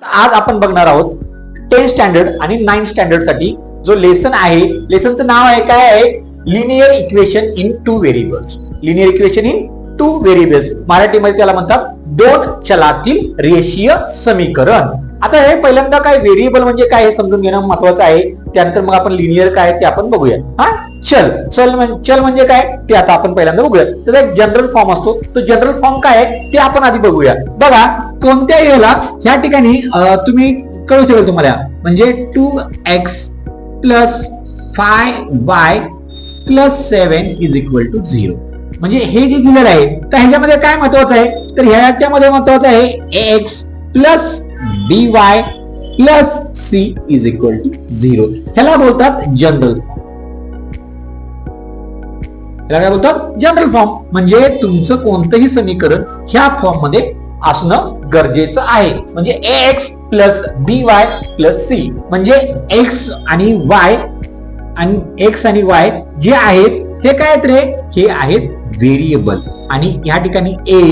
आज आपण बघणार आहोत 10 स्टँडर्ड आणि 9 स्टँडर्ड साठी जो लेसन आहे, लेसनचं नाव आहे काय आहे, linear equation in 2 variables. Linear equation in 2 variables, मराठीमध्ये त्याला म्हणतात दोन चलातील रेषीय समीकरण. आता हे पहिल्यांदा काय व्हेरिएबल म्हणजे काय हे समजून घेणं महत्वाचं आहे. त्यानंतर मग आपण लिनियर काय ते आपण बघूया. चल म्हणजे काय ते आता आपण पहिल्यांदा बघूया. त्याचा एक जनरल फॉर्म असतो, तो जनरल फॉर्म काय आहे ते आपण आधी बघूया. बघा, कोणत्याही वेळेला ह्या ठिकाणी तुम्ही कळू शकेल तुम्हाला, म्हणजे 2x plus 5y plus 7 is equal to 0. म्हणजे हे जे दिलेलं आहे तर ह्याच्यामध्ये काय महत्वाचं आहे, तर ह्याच्यामध्ये महत्वाचं आहे x plus by plus c is equal to 0. ह्याला बोलतात जनरल. काय बोलतात जनरल फॉर्म. म्हणजे तुमचं कोणतंही समीकरण ह्या फॉर्म मध्ये असणं गरजेचं आहे. म्हणजे ax plus by plus c, म्हणजे x आणि y जे आहेत हे काय आहेत रे, हे आहेत व्हेरिएबल. आणि या ठिकाणी a,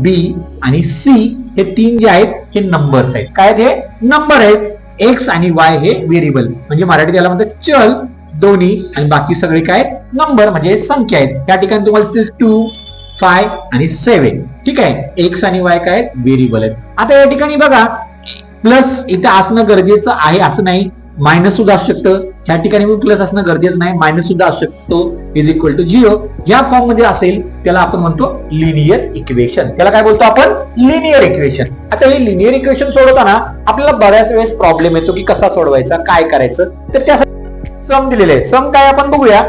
b आणि c हे तीन जे आहेत हे नंबर्स आहेत. काय हे नंबर आहेत. x आणि y हे व्हेरिएबल, म्हणजे मराठीत याला म्हणतात चल दोन्ही, आणि बाकी सगळे काय नंबर म्हणजे संख्या आहेत. या ठिकाणी तुम्हाला दिसेल 2, 5 आणि 7. ठीक आहे, x आणि y काय व्हेरिएबल आहेत. आता या ठिकाणी बघा, प्लस इथे असणं गरजेचं आहे असं नाही, मायनस सुद्धा असू शकतं. या ठिकाणी प्लस असणं गरजेचं नाही, मायनस सुद्धा असू शकतो. इज इक्वल टू 0 या फॉर्म मध्ये असेल त्याला आपण म्हणतो लिनियर इक्वेशन. त्याला काय बोलतो आपण, लिनियर इक्वेशन. आता हे लिनियर इक्वेशन सोडवताना आपल्याला बऱ्याच वेळेस प्रॉब्लेम येतो की कसा सोडवायचा, काय करायचं. तर त्यासाठी सम दिलेले आहे. सम काय आपण बघूया.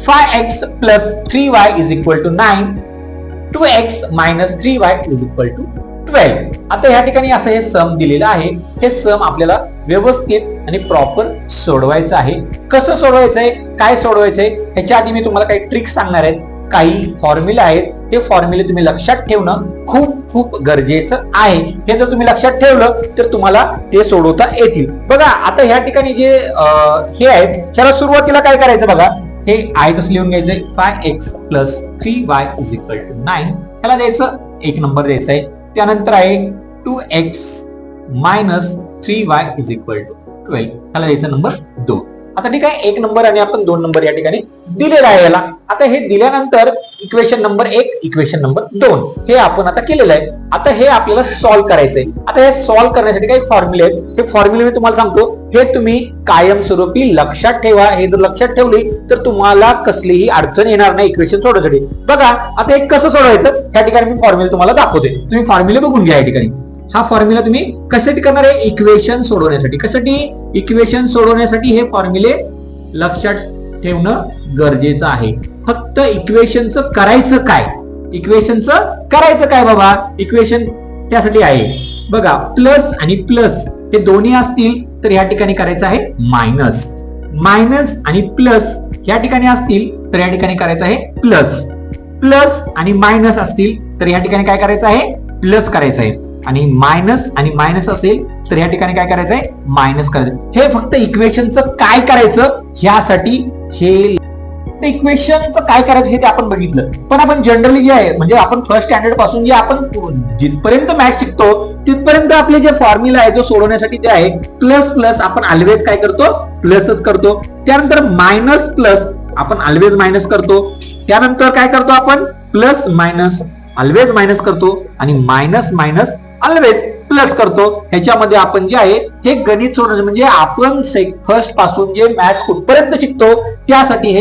5x plus 3y is equal to 9, 2x minus 3y is equal to 12. आता या ठिकाणी असं हे सम दिलेलं आहे. हे सम आपल्याला व्यवस्थित आणि प्रॉपर सोडवायचं आहे. कसं सोडवायचंय, काय सोडवायचंय, ह्याच्या आधी मी तुम्हाला काही ट्रिक्स सांगणार आहेत. काही फॉर्म्युला आहेत, हे फॉर्म्युले तुम्ही लक्षात ठेवणं खूप खूप गरजेचं आहे. हे जर तुम्ही लक्षात ठेवलं तर तुम्हाला ते सोडवता येतील. बघा, आता ह्या ठिकाणी जे हे आहेत ह्याला सुरुवातीला काय करायचं बघा, हे आहे तसं लिहून घ्यायचंय. 5x plus 3y is equal to 9. ह्याला द्यायचं एक नंबर द्यायचा आहे. त्यानंतर आहे 2x minus 3y is equal to 12. ह्याला द्यायचा नंबर 2. आता ठीक आहे, एक नंबर आणि आपण 2 नंबर या ठिकाणी दिलेला आहे याला. आता हे दिल्यानंतर इक्वेशन नंबर 1, इक्वेशन नंबर 2 हे आपण आता केलेलं आहे. आता हे आपल्याला सॉल्व्ह करायचंय. आता हे सॉल्व्ह करण्यासाठी काही फॉर्म्युले आहेत. हे फॉर्म्युले मी तुम्हाला सांगतो, हे तुम्ही कायमस्वरूपी लक्षात ठेवा. हे जर लक्षात ठेवली तर तुम्हाला कसलीही अडचण येणार नाही इक्वेशन सोडवण्यासाठी. बघा, आता हे कसं सोडवायचं या ठिकाणी मी फॉर्म्युले तुम्हाला दाखवते. तुम्ही फॉर्म्युले बघून घ्या. या ठिकाणी हा फॉर्म्युला तुम्ही कशासाठी करणार आहे, इक्वेशन सोडवण्यासाठी. कशासाठी, इक्वेशन सोडवण्यासाठी हे फॉर्म्युले लक्षात ठेवणं गरजेचं आहे. फक्त इक्वेशनचं करायचं काय, इक्वेशनचं करायचं काय बाबा, इक्वेशन त्यासाठी आहे. बघा, प्लस आणि प्लस हे दोन्ही असतील तर या ठिकाणी करायचं आहे मायनस. मायनस आणि प्लस या ठिकाणी असतील तर या ठिकाणी करायचं आहे प्लस. प्लस आणि मायनस असतील तर या ठिकाणी काय करायचं आहे, प्लस करायचं आहे. आणि मायनस असेल तर या ठिकाणी काय करायचंय, मायनस करायचं. हे फक्त इक्वेशनचं काय करायचं ह्यासाठी, हे इक्वेशनचं काय करायचं हे ते आपण बघितलं. पण आपण जनरली जे आहे, म्हणजे आपण फर्स्ट स्टँडर्ड पासून जे आपण जिथपर्यंत मॅथ शिकतो तिथपर्यंत आपले जे फॉर्म्युला आहे जो सोडवण्यासाठी ते आहे प्लस प्लस आपण ऑलवेज काय करतो, प्लसच करतो. त्यानंतर मायनस प्लस आपण ऑलवेज मायनस करतो. त्यानंतर काय करतो आपण, प्लस मायनस ऑलवेज मायनस करतो. आणि मायनस मायनस ऑलवेज प्लस करतो. ह्याच्यामध्ये आपण जे आहे हे गणित सोडवण्याचं, म्हणजे आपण फर्स्ट पासून जे मॅथ्स कुठपर्यंत शिकतो त्यासाठी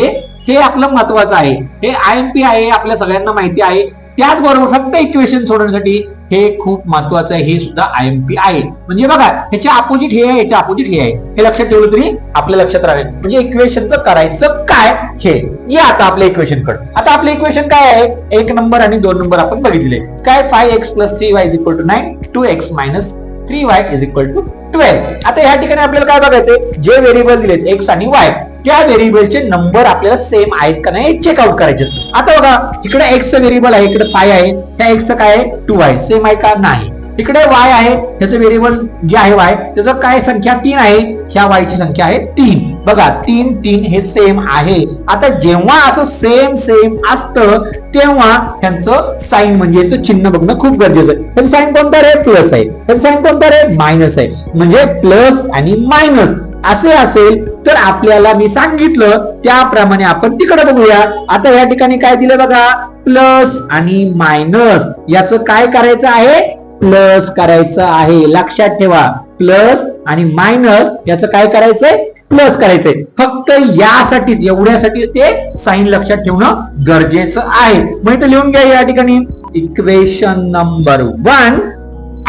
हे आपलं महत्वाचं आहे. हे IMP आहे, आपल्या सगळ्यांना माहिती आहे. त्याचबरोबर फक्त इक्वेशन सोडवण्यासाठी हे खूप महत्वाचं आहे, हे सुद्धा IMP आहे. म्हणजे बघा, ह्याच्या अपोजिट हे आहे, ह्याच्या अपोजिट हे आहे. हे लक्षात ठेवलं तरी आपल्या लक्षात राहील. म्हणजे इक्वेशनचं करायचं काय हे. या आता आपल्या इक्वेशन कडे. आता आपलं इक्वेशन काय आहे, 1 नंबर आणि 2 नंबर आपण बघितले. काय, 5x plus 3y is equal to 9, 2x minus 3y is equal to 12. आता ह्या ठिकाणी आपल्याला काय बघायचंय, जे व्हेरिएबल दिलेत x आणि y त्या व्हेरिएबलचे नंबर आपल्याला सेम आहेत का नाही चेकआउट करायचे. आता बघा, इकडे x चं व्हेरिएबल आहे, इकडे 5 आहे, त्या x चं काय आहे 2 आहे, सेम आहे का नाही. इकडे y आहे, त्याचं व्हेरिएबल जे आहे y त्याचं काय संख्या 3 आहे, ह्या y ची संख्या आहे 3. बघा 3 3 हे सेम आहे. आता जेव्हा असं सेम सेम असतं तेव्हा ह्यांचं साइन म्हणजे याचं चिन्ह बघणं खूप गरजेचं आहे. त्याचं साइन कोणतं रे? प्लस आहे. त्याचं साइन कोणतं रे? मायनस आहे. म्हणजे प्लस आणि मायनस असे असेल तर आपल्याला मी सांगितलं त्याप्रमाणे आपण तिकडे बघूया. आता या ठिकाणी काय दिलं बघा, प्लस आणि मायनस याचं काय करायचं आहे? प्लस करायचं आहे. लक्षात ठेवा, प्लस आणि मायनस याचं काय करायचंय? प्लस करायचंय. फक्त यासाठी एवढ्यासाठी ते साइन लक्षात ठेवणं गरजेचं आहे. मग इथं लिहून घ्या या ठिकाणी इक्वेशन नंबर 1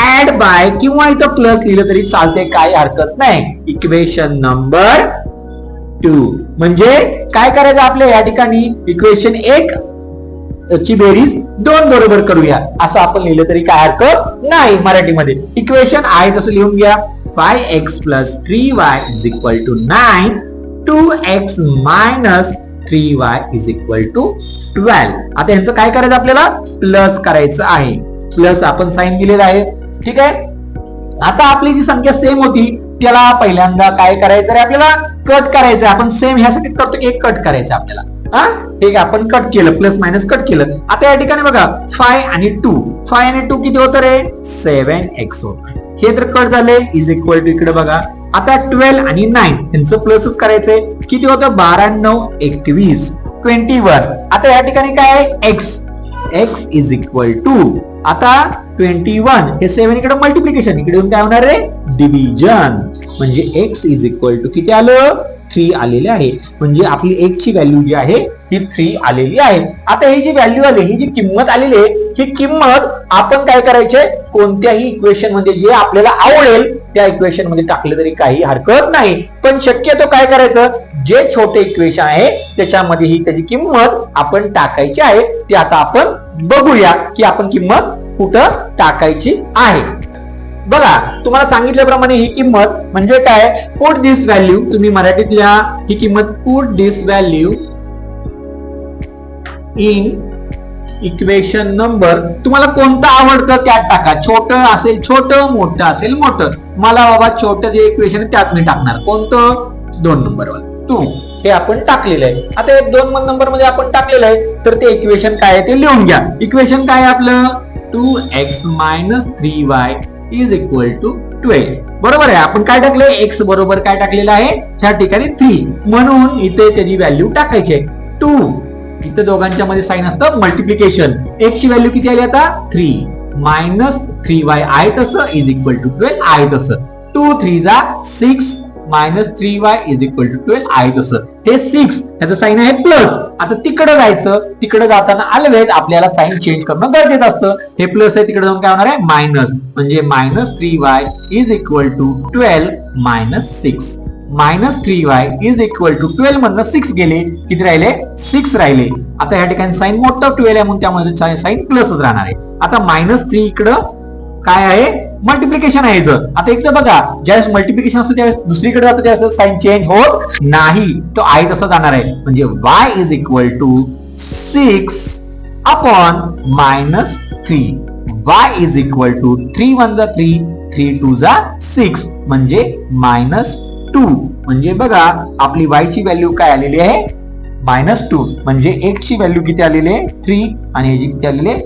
ऍड बाय किंवा इथं प्लस लिहिलं तरी चालते, काही हरकत नाही. इक्वेशन नंबर 2 म्हणजे काय करायचं आपल्या या ठिकाणी इक्वेशन 1 ची बेरीज 2 बरोबर करूया असं आपण लिहिलं तरी काय हरकत नाही. मराठीमध्ये इक्वेशन आहे तसं लिहून घ्या. 5x plus 3y is equal to 9. 2x minus 3y is equal to 12. आता यांचं काय करायचं आपल्याला? प्लस करायचं आहे. प्लस आपण साइन दिलेलं आहे. ठीक आहे. आता आपली जी संख्या सेम होती त्याला पहिल्यांदा काय करायचं रे? आपल्याला कट करायचं. आपण सेम ह्यासाठी करतो की एक कट करायचं आपल्याला. ठीक आहे, आपण कट केलं, प्लस मायनस कट केलं. आता या ठिकाणी बघा 5 आणि 2 किती होतं रे? 7x होत. हे तर कट झाले इज इक्वल टू इकडे बघा. आता 12 आणि 9 यांचं प्लसच करायचंय. किती होतं? 12 9 21 21. आता या ठिकाणी काय आहे? x इज इक्वल टू आता 21 हे 7 इकडे मल्टिप्लिकेशन, इकडे काय होणार आहे? डिव्हिजन. म्हणजे x इज इक्वल टू किती आलं? 3 आलेले आहे. म्हणजे आपली x ची व्हॅल्यू जी आहे ही 3 आलेली आहे. आता ही जी व्हॅल्यू आली, ही जी किंमत आलेली आहे, ही किंमत आपण काय करायचे? कोणत्याही इक्वेशन मध्ये जे आपल्याला आवडेल त्या इक्वेशन मध्ये टाकले तरी काही हरकत नाही. पण शक्यतो काय करायचं? जे छोटे इक्वेशन आहे त्याच्यामध्ये ही त्याची किंमत आपण टाकायची आहे. ते आता आपण बघूया की आपण किंमत कुठं टाकायची आहे. बघा तुम्हाला सांगितल्याप्रमाणे ही किंमत म्हणजे काय? पुट दिस व्हॅल्यू, तुम्ही मराठीत लिहा ही किंमत. Put this value in equation number, तुम्हाला कोणतं आवडतं त्यात टाका. छोटं असेल छोटं, मोठं असेल मोठं. मला बाबा छोटं जे इक्वेशन आहे त्यात मी टाकणार. कोणतं? 2 नंबरवर 2 हे आपण टाकलेलं आहे. आता 2 नंबर मध्ये आपण टाकलेलं आहे तर ते इक्वेशन काय आहे ते लिहून घ्या. इक्वेशन काय आपलं? 2x minus 3y is equal to 12. बरोबर आहे. आपण काय टाकले? x बरोबर काय टाकलेलं आहे? ह्या ठिकाणी 3, म्हणून इथे त्याची व्हॅल्यू टाकायची आहे 2. इथे दोघांच्या मध्ये साइन असतं मल्टिप्लिकेशन. x ची व्हॅल्यू किती आली आता? 3 मायनस 3y आहे तसं इज इक्वल टू 12 आहे तसं. 2 3 जा 6 minus 3y is equal to 12 आहे तसं. हे 6 याचं साइन आहे प्लस. आता तिकडे जायचं, तिकडे जाताना ऑलवेज आपल्याला साइन चेंज करणं गरजेचं असतं. हे प्लस आहे, तिकडे जाऊन काय होणार आहे? मायनस. म्हणजे minus 3y is equal to 12 minus 6. Minus 3y is equal to 12 मधनं 6 गेले, किती राहिले? 6 राहिले. आता या ठिकाणी साइन मोठं 12 आहे म्हणून त्यामध्ये साइन प्लसच राहणार आहे. आता मायनस 3 इकडं काय आहे? मल्टिप्लिकेशन आहे. आता इकडे बघा ज्यावेळेस मल्टिप्लिकेशन असतं त्यावेळेस दुसरीकडे जातं त्यावेळेस साइन चेंज होत नाही, तो आहे तसं जाणार आहे. म्हणजे y is equal to 6 upon minus 3. y is equal to 3 1 जा 3 3 2 जा 6 म्हणजे मायनस 2. म्हणजे बघा आपली y ची व्हॅल्यू काय आलेली आहे? -2. म्हणजे x ची व्हॅल्यू किती आलेली आहे? 3 आणि याची किती आलेली आहे?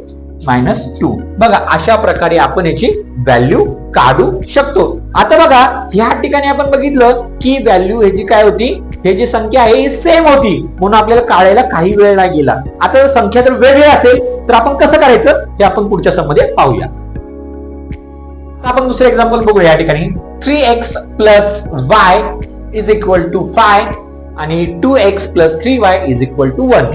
-2. बघा अशा प्रकारे आपण याची व्हॅल्यू काढू शकतो. आता बघा ह्या ठिकाणी आपण बघितलं की व्हॅल्यू ह्याची काय होती? हे जी संख्या आहे ही सेम होती म्हणून आपल्याला काढायला काही वेळ नाही गेला. आता जर संख्या जर वेगळी असेल तर आपण कसं करायचं हे आपण पुढच्या सम मध्ये पाहूया. आपण दुसरं एक्झाम्पल बघूया. या ठिकाणी 3x plus y is equal to 5 आणि 2x plus 3y is equal to 1.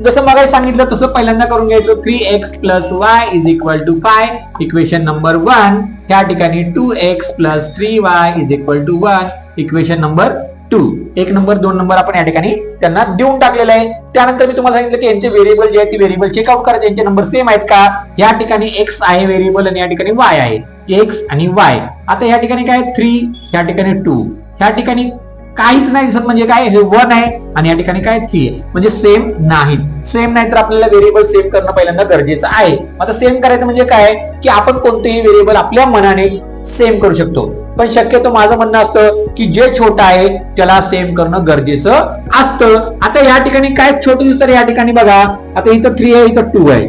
जसं मग सांगितलं तसं पहिल्यांदा करून घ्यायचं. 3x plus y is equal to 5 equation number 1. या ठिकाणी 2x plus 3y is equal to 1 equation number 2. 1 number 2 number आपण या ठिकाणी त्यांना देऊन टाकलेला आहे. त्यानंतर मी तुम्हाला सांगितलं की यांचे व्हेरिएबल जे आहे ते व्हेरिएबल चेकआउट करायचे, यांचे नंबर सेम आहेत का. या ठिकाणी x आहे व्हेरिएबल आणि या ठिकाणी y आहे. x आणि y. आता या ठिकाणी काय 3, या ठिकाणी 2, या ठिकाणी काहीच नाही दिसत म्हणजे काय? हे 1 आहे आणि या ठिकाणी काय 3 आहे. म्हणजे सेम नाहीत. सेम नाही तर आपल्याला व्हेरिएबल सेम करणं पहिल्यांदा गरजेचं आहे. आता सेम करायचं म्हणजे काय की आपण कोणतेही व्हेरिएबल आपल्या मनाने सेम करू शकतो. पण शक्यतो माझं म्हणणं असतं की जे छोटं आहे त्याला सेम करणं गरजेचं असतं. आता या ठिकाणी काय छोटं तर या ठिकाणी बघा, आता इथं 3 आहे, इथं 2 आहे.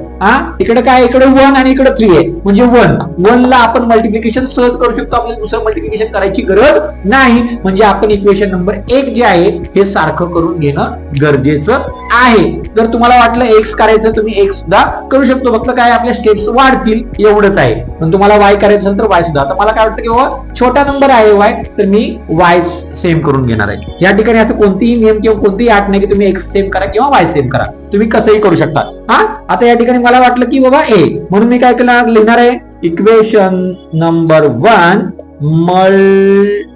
इकडे काय, इकडे 1 आणि इकडे 3 आहे, म्हणजे 1 ला आपण मल्टिप्लिकेशन सहज करू शकतो. आपल्याला दुसरं मल्टिप्लिकेशन करायची गरज नाही. म्हणजे आपण इक्वेशन नंबर 1 जे आहे हे सारखं करून घेणं गरजेचं आहे. जर तुम्हाला वाटलं एक्स करायचं, तुम्ही एक्स सुद्धा करू शकतो. फक्त काय आपल्या स्टेप्स वाढतील एवढंच आहे. पण तुम्हाला वाय करायचं असेल तर वाय सुद्धा. आता मला काय वाटतं की बाबा छोटा नंबर आहे वाय, तर मी वाय सेम करून घेणार आहे. या ठिकाणी असं कोणतीही नियम किंवा कोणतीही अट नाही की तुम्ही एक्स सेम करा किंवा वाय सेम करा, तुम्ही कसंही करू शकता. आता या ठिकाणी मला वाटलं की बाबा ए, म्हणून मी काय केलं, लिहिणार आहे इक्वेशन नंबर 1 मल्टिप्लाय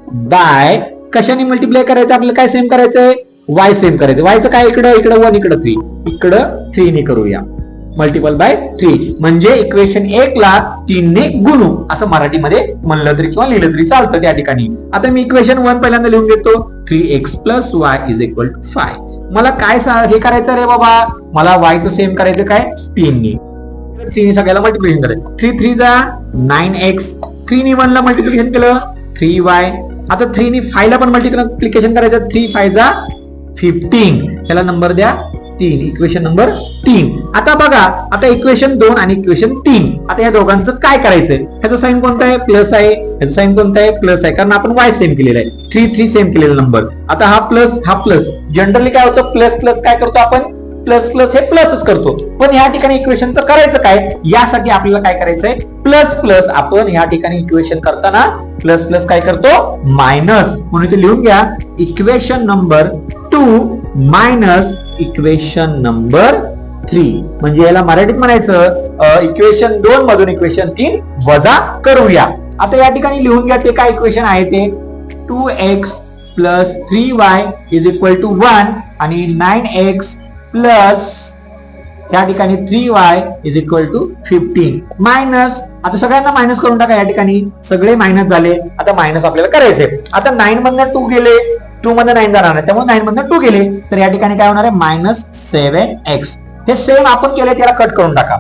बाय, कशाने मल्टिप्लाय करायचं, आपल्याला काय सेम करायचंय, वाय सेम करायचं. वायचं काय, इकडं 1 इकडं 3, इकडं 3 ने करूया, मल्टिपल बाय 3. म्हणजे इक्वेशन 1 ला 3 ने गुणू, असं मराठीमध्ये म्हणलं तरी किंवा लिहिलं तरी चालतं त्या ठिकाणी. आता मी इक्वेशन 1 पहिल्यांदा लिहून घेतो, 3x + y = 5. मला काय हे करायचं रे बाबा, मला y चं सेम करायचं काय, 3 ने. 3 ने सगळ्याला मल्टिप्लिकेशन करायचं. 3 3 जा 9x, 3 ने 1 ला मल्टिप्लिकेशन केलं 3y. आता 3 ने 5 ला पण मल्टिप्लिकेशन करायचं, 3 5 जा 15. त्याला नंबर द्या 3, इक्वेशन नंबर 3. आता बघा, आता इक्वेशन 2 आणि इक्वेशन 3, आता या दोघांचं काय करायचंय, ह्याचं साइन कोणतं आहे, प्लस आहे, ह्याचं साइन कोणतं आहे, प्लस आहे, कारण आपण y सेम केलेला आहे, 3 3 सेम केलेला नंबर. आता हा प्लस, जनरली काय होतं, प्लस प्लस काय करतो आपण, प्लस प्लस हे प्लसच करतो. पण या ठिकाणी इक्वेशनचं करायचं काय, यासाठी आपल्याला काय करायचंय, प्लस प्लस आपण या ठिकाणी इक्वेशन करताना प्लस प्लस काय करतो, मायनस. म्हणून इथे लिहून घ्या equation number 2 minus equation number 3. म्हणजे याला मराठीत म्हणायचं इक्वेशन 2 मधून इक्वेशन 3 वजा करूया. आता या ठिकाणी लिहून घ्या ते काय इक्वेशन आहे ते, 2x + 3y = 1 आणि 9x प्लस या ठिकाणी 3y = 15 मायनस. आता सगळ्यांना मायनस करून टाका, या ठिकाणी सगळे मायनस झाले. आता मायनस आपल्याला करायचे. आता 9 मधनं 2 गेले, 2 मधनं 9 जाणार नाही, त्यामुळे 9 मधनं 2 गेले, तर या ठिकाणी काय होणार आहे, -7x. हे सेम आपण केले, त्याला कट करून टाका.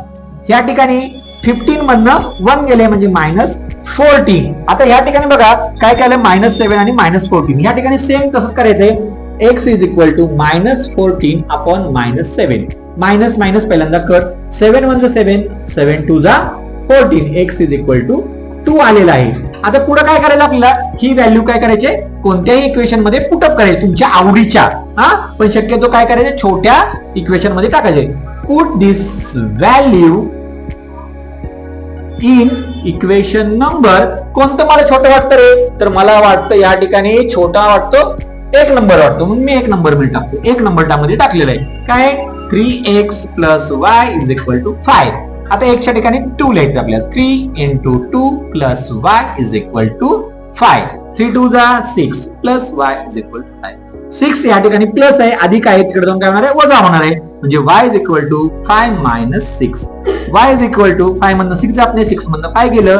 या ठिकाणी 15 मधनं 1 गेले, म्हणजे -14. आता या ठिकाणी बघा काय केलं, -7 आणि -14. या ठिकाणी सेम तसंच करायचंय, x = -14 upon -7. मायनस मायनस पहिल्यांदा कट, 7 1 जा 7, 7 2 जा 14, x = 2 आलेला आहे. आता पुढे काय करायचं, आपल्याला ही व्हॅल्यू काय करायचे, कोणत्याही इक्वेशन मध्ये पुटअप करायचे तुमच्या आवडीच्या. पण शक्यतो काय करायचे, छोट्या इक्वेशन मध्ये टाकायचे. Put this value in equation number, कोणतं मला छोटं वाटतं रे, तर मला वाटतं या ठिकाणी छोटा वाटतो 1 नंबर वाटतो, म्हणून मी 1 नंबर मध्ये टाकतो. 1 नंबर मध्ये टाकलेला आहे काय, 3x + y = 5. आता x च्या ठिकाणी 2 लिहायचं आपल्याला, 3 × 2 + y = 5. 3 2 जा 6 + y = 5. 6 या ठिकाणी प्लस आहे, अधिक आहे, तिकडे जाऊन काय होणार आहे, वजा होणार आहे. म्हणजे y = 5 - 6. y = 5 मधनं 6 जात नाही, 6 मधनं 5 गेलं,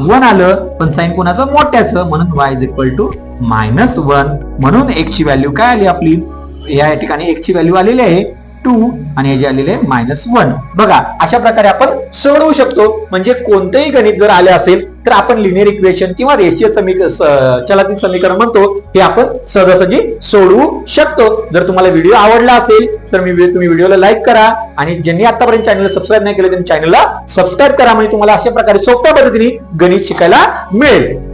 1 आलं, पण साइन कोणाचं, मोठ्याचं, म्हणून y = -1. म्हणून x ची व्हॅल्यू काय आली आपली, या ठिकाणी x ची व्हॅल्यू आलेली आहे 2 आणि हे जे आलेले आहे -1. बघा अशा प्रकारे आपण सोडवू शकतो. म्हणजे कोणतेही गणित जर आले असेल तर आपण लिनियर इक्वेशन किंवा रेषीय चलातीय समीकरण म्हणतो, हे आपण सहजासहजी सोडवू शकतो. जर तुम्हाला व्हिडिओ आवडला असेल तर तुम्ही व्हिडिओला लाईक करा आणि ज्यांनी आतापर्यंत चॅनलला सबस्क्राईब नाही केलं त्यांनी चॅनलला सबस्क्राईब करा. म्हणजे तुम्हाला अशा प्रकारे सोप्या पद्धतीने गणित शिकायला मिळेल.